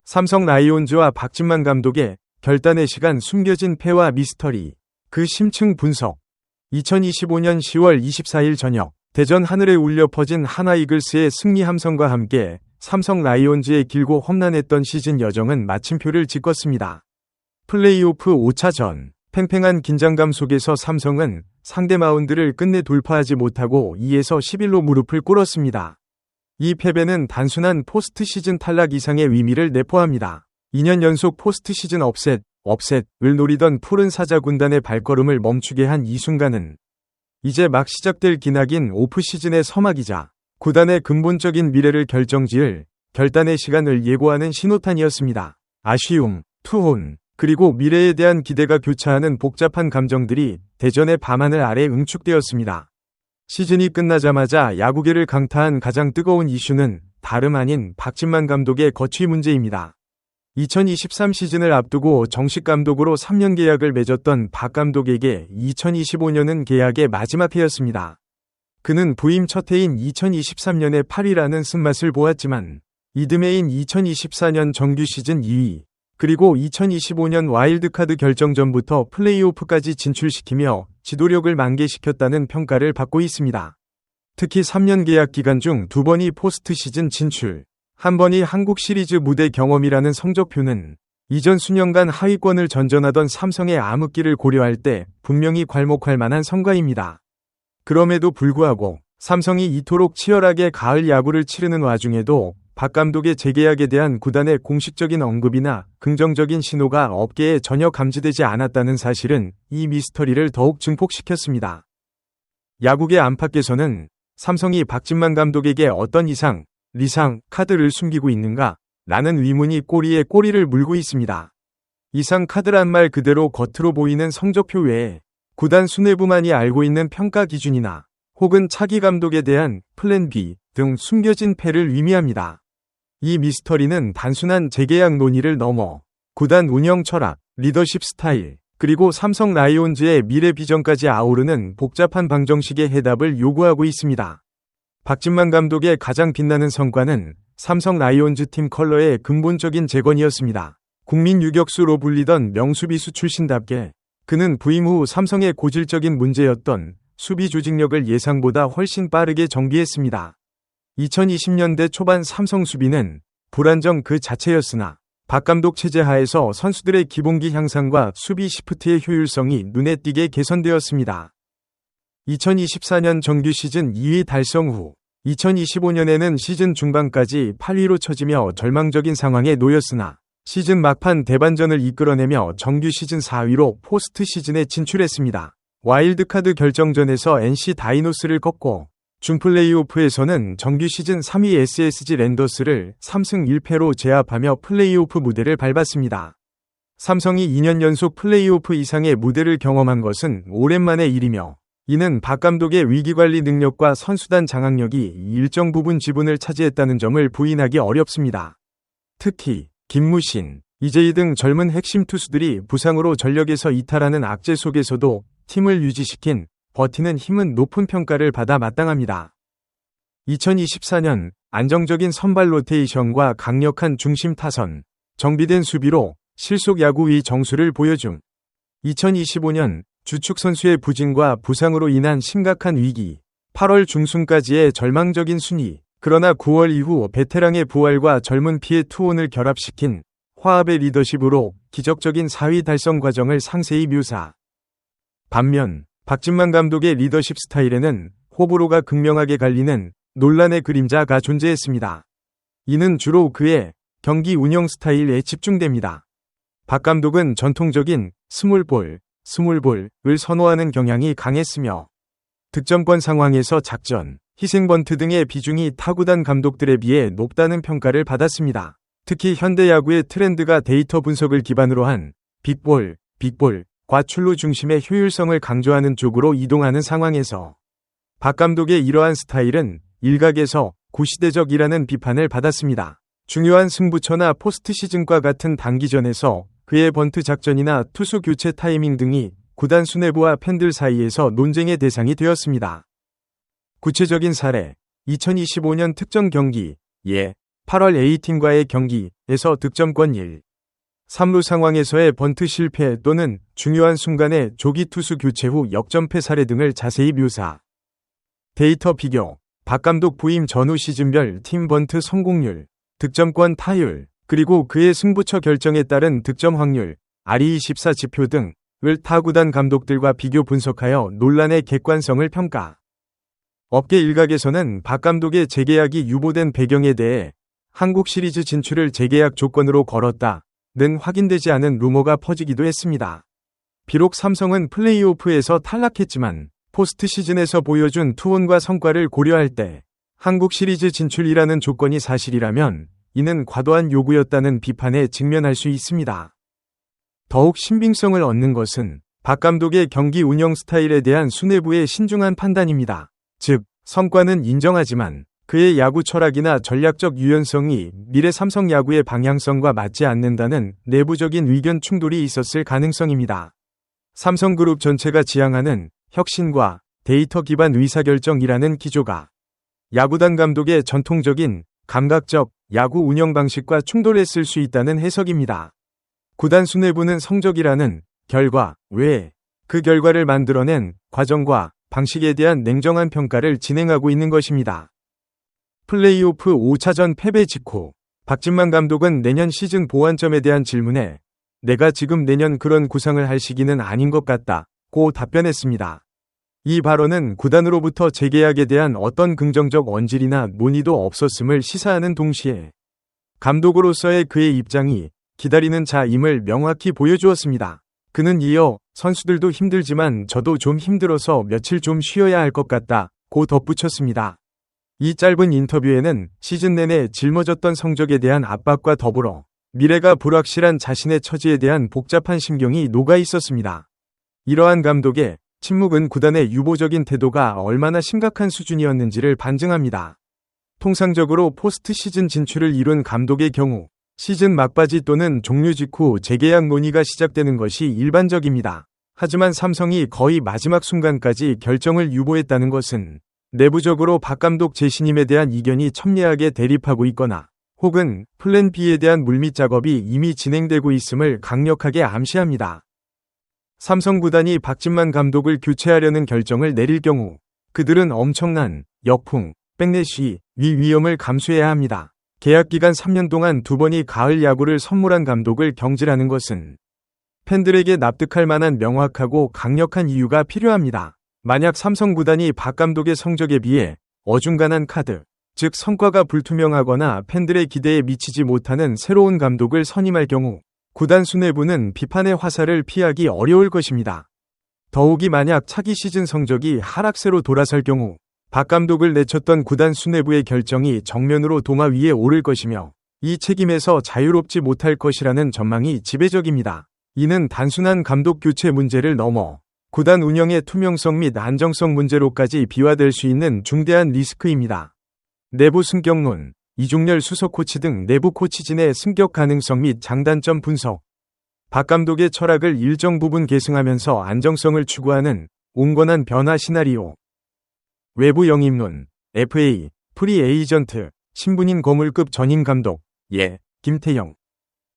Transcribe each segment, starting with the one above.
삼성 라이온즈와 박진만 감독의 결단의 시간 숨겨진 패와 미스터리, 그 심층 분석. 2025년 10월 24일 저녁, 대전 하늘에 울려 퍼진 하나 이글스의 승리 함성과 함께 삼성 라이온즈의 길고 험난했던 시즌 여정은 마침표를 찍었습니다. 플레이오프 5차전, 팽팽한 긴장감 속에서 삼성은 상대 마운드를 끝내 돌파하지 못하고 2에서 11로 무릎을 꿇었습니다. 이 패배는 단순한 포스트 시즌 탈락 이상의 의미를 내포합니다. 2년 연속 포스트 시즌 업셋을 노리던 푸른 사자 군단의 발걸음을 멈추게 한 이 순간은 이제 막 시작될 기나긴 오프 시즌의 서막이자 구단의 근본적인 미래를 결정지을 결단의 시간을 예고하는 신호탄이었습니다. 아쉬움, 투혼, 그리고 미래에 대한 기대가 교차하는 복잡한 감정들이 대전의 밤하늘 아래 응축되었습니다. 시즌이 끝나자마자 야구계를 강타한 가장 뜨거운 이슈는 다름 아닌 박진만 감독의 거취 문제입니다. 2023 시즌을 앞두고 정식 감독으로 3년 계약을 맺었던 박 감독에게 2025년은 계약의 마지막 해였습니다. 그는 부임 첫 해인 2023년에 8위라는 쓴맛을 보았지만 이듬해인 2024년 정규 시즌 2위, 그리고 2025년 와일드카드 결정전부터 플레이오프까지 진출시키며 지도력을 만개시켰다는 평가를 받고 있습니다. 특히 3년 계약 기간 중 2번이 포스트 시즌 진출, 1번이 한국 시리즈 무대 경험이라는 성적표는 이전 수년간 하위권을 전전하던 삼성의 암흑기를 고려할 때 분명히 괄목할 만한 성과입니다. 그럼에도 불구하고 삼성이 이토록 치열하게 가을 야구를 치르는 와중에도 박 감독의 재계약에 대한 구단의 공식적인 언급이나 긍정적인 신호가 업계에 전혀 감지되지 않았다는 사실은 이 미스터리를 더욱 증폭시켰습니다. 야구계 안팎에서는 삼성이 박진만 감독에게 어떤 리상 카드를 숨기고 있는가? 라는 의문이 꼬리에 꼬리를 물고 있습니다. 이상 카드란 말 그대로 겉으로 보이는 성적표 외에 구단 수뇌부만이 알고 있는 평가 기준이나 혹은 차기 감독에 대한 플랜 B 등 숨겨진 패를 의미합니다. 이 미스터리는 단순한 재계약 논의를 넘어 구단 운영 철학, 리더십 스타일, 그리고 삼성 라이온즈의 미래 비전까지 아우르는 복잡한 방정식의 해답을 요구하고 있습니다. 박진만 감독의 가장 빛나는 성과는 삼성 라이온즈 팀 컬러의 근본적인 재건이었습니다. 국민 유격수로 불리던 명수비수 출신답게 그는 부임 후 삼성의 고질적인 문제였던 수비 조직력을 예상보다 훨씬 빠르게 정비했습니다. 2020년대 초반 삼성 수비는 불안정 그 자체였으나 박 감독 체제 하에서 선수들의 기본기 향상과 수비 시프트의 효율성이 눈에 띄게 개선되었습니다. 2024년 정규 시즌 2위 달성 후 2025년에는 시즌 중반까지 8위로 처지며 절망적인 상황에 놓였으나 시즌 막판 대반전을 이끌어내며 정규 시즌 4위로 포스트 시즌에 진출했습니다. 와일드카드 결정전에서 NC 다이노스를 꺾고 준 플레이오프에서는 정규 시즌 3위 SSG 랜더스를 3승 1패로 제압하며 플레이오프 무대를 밟았습니다. 삼성이 2년 연속 플레이오프 이상의 무대를 경험한 것은 오랜만의 일이며 이는 박 감독의 위기관리 능력과 선수단 장악력이 일정 부분 지분을 차지했다는 점을 부인하기 어렵습니다. 특히 김무신, 이재희 등 젊은 핵심 투수들이 부상으로 전력에서 이탈하는 악재 속에서도 팀을 유지시킨 버티는 힘은 높은 평가를 받아 마땅합니다. 2024년 안정적인 선발 로테이션과 강력한 중심 타선, 정비된 수비로 실속 야구의 정수를 보여줌. 2025년 주축 선수의 부진과 부상으로 인한 심각한 위기, 8월 중순까지의 절망적인 순위, 그러나 9월 이후 베테랑의 부활과 젊은 피의 투혼을 결합시킨 화합의 리더십으로 기적적인 4위 달성 과정을 상세히 묘사. 반면 박진만 감독의 리더십 스타일에는 호불호가 극명하게 갈리는 논란의 그림자가 존재했습니다. 이는 주로 그의 경기 운영 스타일에 집중됩니다. 박 감독은 전통적인 스몰볼을 선호하는 경향이 강했으며 득점권 상황에서 작전, 희생번트 등의 비중이 타구단 감독들에 비해 높다는 평가를 받았습니다. 특히 현대 야구의 트렌드가 데이터 분석을 기반으로 한 빅볼, 과출루 중심의 효율성을 강조하는 쪽으로 이동하는 상황에서 박 감독의 이러한 스타일은 일각에서 구시대적이라는 비판을 받았습니다. 중요한 승부처나 포스트 시즌과 같은 단기전에서 그의 번트 작전이나 투수 교체 타이밍 등이 구단 수뇌부와 팬들 사이에서 논쟁의 대상이 되었습니다. 구체적인 사례, 2025년 특정 경기, 8월 A팀과의 경기에서 득점권 1, 3루 상황에서의 번트 실패 또는 중요한 순간에 조기 투수 교체 후 역전패 사례 등을 자세히 묘사. 데이터 비교, 박 감독 부임 전후 시즌별 팀 번트 성공률, 득점권 타율, 그리고 그의 승부처 결정에 따른 득점 확률, RE24 지표 등을 타 구단 감독들과 비교 분석하여 논란의 객관성을 평가. 업계 일각에서는 박 감독의 재계약이 유보된 배경에 대해 한국 시리즈 진출을 재계약 조건으로 걸었다는 확인되지 않은 루머가 퍼지기도 했습니다. 비록 삼성은 플레이오프에서 탈락했지만 포스트 시즌에서 보여준 투혼과 성과를 고려할 때 한국 시리즈 진출이라는 조건이 사실이라면 이는 과도한 요구였다는 비판에 직면할 수 있습니다. 더욱 신빙성을 얻는 것은 박 감독의 경기 운영 스타일에 대한 수뇌부의 신중한 판단입니다. 즉, 성과는 인정하지만 그의 야구 철학이나 전략적 유연성이 미래 삼성 야구의 방향성과 맞지 않는다는 내부적인 의견 충돌이 있었을 가능성입니다. 삼성그룹 전체가 지향하는 혁신과 데이터 기반 의사결정이라는 기조가 야구단 감독의 전통적인 감각적 야구 운영 방식과 충돌했을 수 있다는 해석입니다. 구단 수뇌부는 성적이라는 결과 외에 그 결과를 만들어낸 과정과 방식에 대한 냉정한 평가를 진행하고 있는 것입니다. 플레이오프 5차전 패배 직후 박진만 감독은 내년 시즌 보완점에 대한 질문에 내가 지금 내년 그런 구상을 할 시기는 아닌 것 같다고 답변했습니다. 이 발언은 구단으로부터 재계약에 대한 어떤 긍정적 언질이나 논의도 없었음을 시사하는 동시에 감독으로서의 그의 입장이 기다리는 자임을 명확히 보여주었습니다. 그는 이어 선수들도 힘들지만 저도 좀 힘들어서 며칠 좀 쉬어야 할 것 같다고 덧붙였습니다. 이 짧은 인터뷰에는 시즌 내내 짊어졌던 성적에 대한 압박과 더불어 미래가 불확실한 자신의 처지에 대한 복잡한 심경이 녹아 있었습니다. 이러한 감독의 침묵은 구단의 유보적인 태도가 얼마나 심각한 수준이었는지를 반증합니다. 통상적으로 포스트 시즌 진출을 이룬 감독의 경우 시즌 막바지 또는 종료 직후 재계약 논의가 시작되는 것이 일반적입니다. 하지만 삼성이 거의 마지막 순간까지 결정을 유보했다는 것은 내부적으로 박 감독 재신임에 대한 이견이 첨예하게 대립하고 있거나 혹은 플랜 B에 대한 물밑 작업이 이미 진행되고 있음을 강력하게 암시합니다. 삼성 구단이 박진만 감독을 교체하려는 결정을 내릴 경우 그들은 엄청난 역풍, 백래시 위험을 감수해야 합니다. 계약 기간 3년 동안 2번이 가을 야구를 선물한 감독을 경질하는 것은 팬들에게 납득할 만한 명확하고 강력한 이유가 필요합니다. 만약 삼성 구단이 박 감독의 성적에 비해 어중간한 카드, 즉 성과가 불투명하거나 팬들의 기대에 미치지 못하는 새로운 감독을 선임할 경우 구단 수뇌부는 비판의 화살을 피하기 어려울 것입니다. 더욱이 만약 차기 시즌 성적이 하락세로 돌아설 경우 박 감독을 내쳤던 구단 수뇌부의 결정이 정면으로 도마 위에 오를 것이며 이 책임에서 자유롭지 못할 것이라는 전망이 지배적입니다. 이는 단순한 감독 교체 문제를 넘어 구단 운영의 투명성 및 안정성 문제로까지 비화될 수 있는 중대한 리스크입니다. 내부 승격론, 이종렬 수석 코치 등 내부 코치진의 승격 가능성 및 장단점 분석, 박 감독의 철학을 일정 부분 계승하면서 안정성을 추구하는 온건한 변화 시나리오, 외부 영입론, FA, 프리 에이전트, 신분인 거물급 전임 감독, 김태형,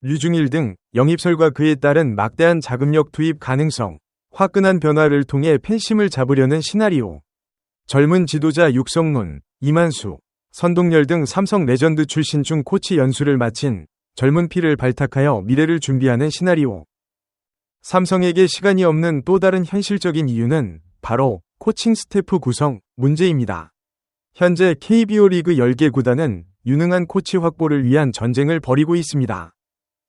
류중일 등 영입설과 그에 따른 막대한 자금력 투입 가능성, 화끈한 변화를 통해 팬심을 잡으려는 시나리오, 젊은 지도자 육성론, 이만수, 선동열 등 삼성 레전드 출신 중 코치 연수를 마친 젊은 피를 발탁하여 미래를 준비하는 시나리오. 삼성에게 시간이 없는 또 다른 현실적인 이유는 바로 코칭 스태프 구성 문제입니다. 현재 KBO 리그 10개 구단은 유능한 코치 확보를 위한 전쟁을 벌이고 있습니다.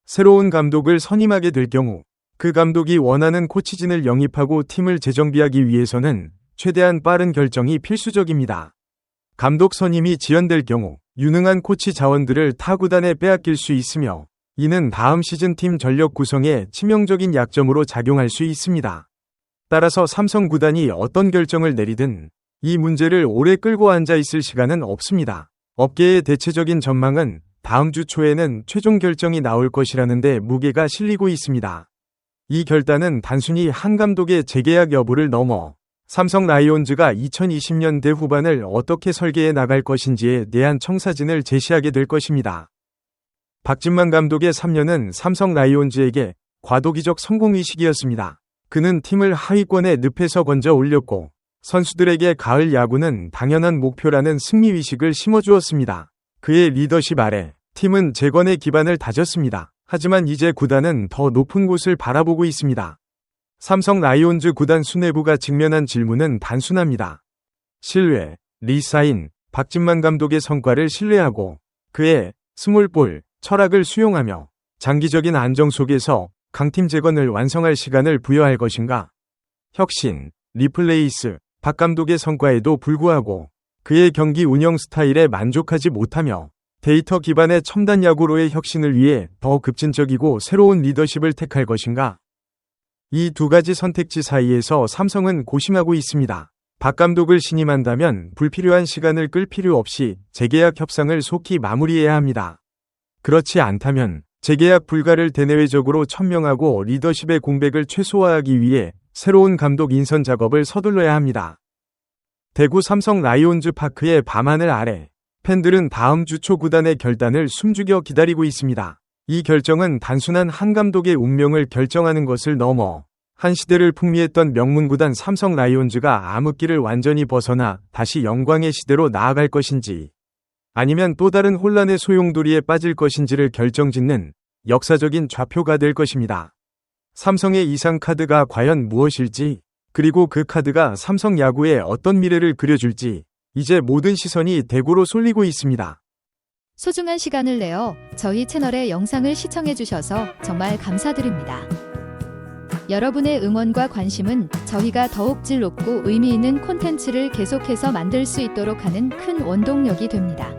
새로운 감독을 선임하게 될 경우 그 감독이 원하는 코치진을 영입하고 팀을 재정비하기 위해서는 최대한 빠른 결정이 필수적입니다. 감독 선임이 지연될 경우 유능한 코치 자원들을 타 구단에 빼앗길 수 있으며 이는 다음 시즌 팀 전력 구성에 치명적인 약점으로 작용할 수 있습니다. 따라서 삼성 구단이 어떤 결정을 내리든 이 문제를 오래 끌고 앉아 있을 시간은 없습니다. 업계의 대체적인 전망은 다음 주 초에는 최종 결정이 나올 것이라는 데 무게가 실리고 있습니다. 이 결단은 단순히 한 감독의 재계약 여부를 넘어 삼성 라이온즈가 2020년대 후반을 어떻게 설계해 나갈 것인지에 대한 청사진을 제시하게 될 것입니다. 박진만 감독의 3년은 삼성 라이온즈에게 과도기적 성공의식이었습니다. 그는 팀을 하위권의 늪에서 건져 올렸고 선수들에게 가을 야구는 당연한 목표라는 승리의식을 심어주었습니다. 그의 리더십 아래 팀은 재건의 기반을 다졌습니다. 하지만 이제 구단은 더 높은 곳을 바라보고 있습니다. 삼성 라이온즈 구단 수뇌부가 직면한 질문은 단순합니다. 신뢰, 리사인, 박진만 감독의 성과를 신뢰하고 그의 스몰볼 철학을 수용하며 장기적인 안정 속에서 강팀 재건을 완성할 시간을 부여할 것인가? 혁신, 리플레이스, 박 감독의 성과에도 불구하고 그의 경기 운영 스타일에 만족하지 못하며 데이터 기반의 첨단 야구로의 혁신을 위해 더 급진적이고 새로운 리더십을 택할 것인가? 이 두 가지 선택지 사이에서 삼성은 고심하고 있습니다. 박 감독을 신임한다면 불필요한 시간을 끌 필요 없이 재계약 협상을 속히 마무리해야 합니다. 그렇지 않다면 재계약 불가를 대내외적으로 천명하고 리더십의 공백을 최소화하기 위해 새로운 감독 인선 작업을 서둘러야 합니다. 대구 삼성 라이온즈 파크의 밤하늘 아래 팬들은 다음 주 초 구단의 결단을 숨죽여 기다리고 있습니다. 이 결정은 단순한 한 감독의 운명을 결정하는 것을 넘어 한 시대를 풍미했던 명문구단 삼성 라이온즈가 암흑기를 완전히 벗어나 다시 영광의 시대로 나아갈 것인지 아니면 또 다른 혼란의 소용돌이에 빠질 것인지를 결정짓는 역사적인 좌표가 될 것입니다. 삼성의 이상 카드가 과연 무엇일지, 그리고 그 카드가 삼성 야구에 어떤 미래를 그려줄지 이제 모든 시선이 대구로 쏠리고 있습니다. 소중한 시간을 내어 저희 채널의 영상을 시청해주셔서 정말 감사드립니다. 여러분의 응원과 관심은 저희가 더욱 질 높고 의미 있는 콘텐츠를 계속해서 만들 수 있도록 하는 큰 원동력이 됩니다.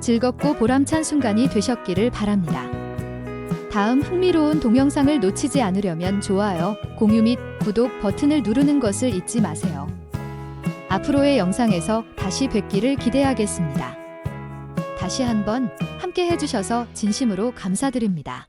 즐겁고 보람찬 순간이 되셨기를 바랍니다. 다음 흥미로운 동영상을 놓치지 않으려면 좋아요, 공유 및 구독 버튼을 누르는 것을 잊지 마세요. 앞으로의 영상에서 다시 뵙기를 기대하겠습니다. 다시 한번 함께 해주셔서 진심으로 감사드립니다.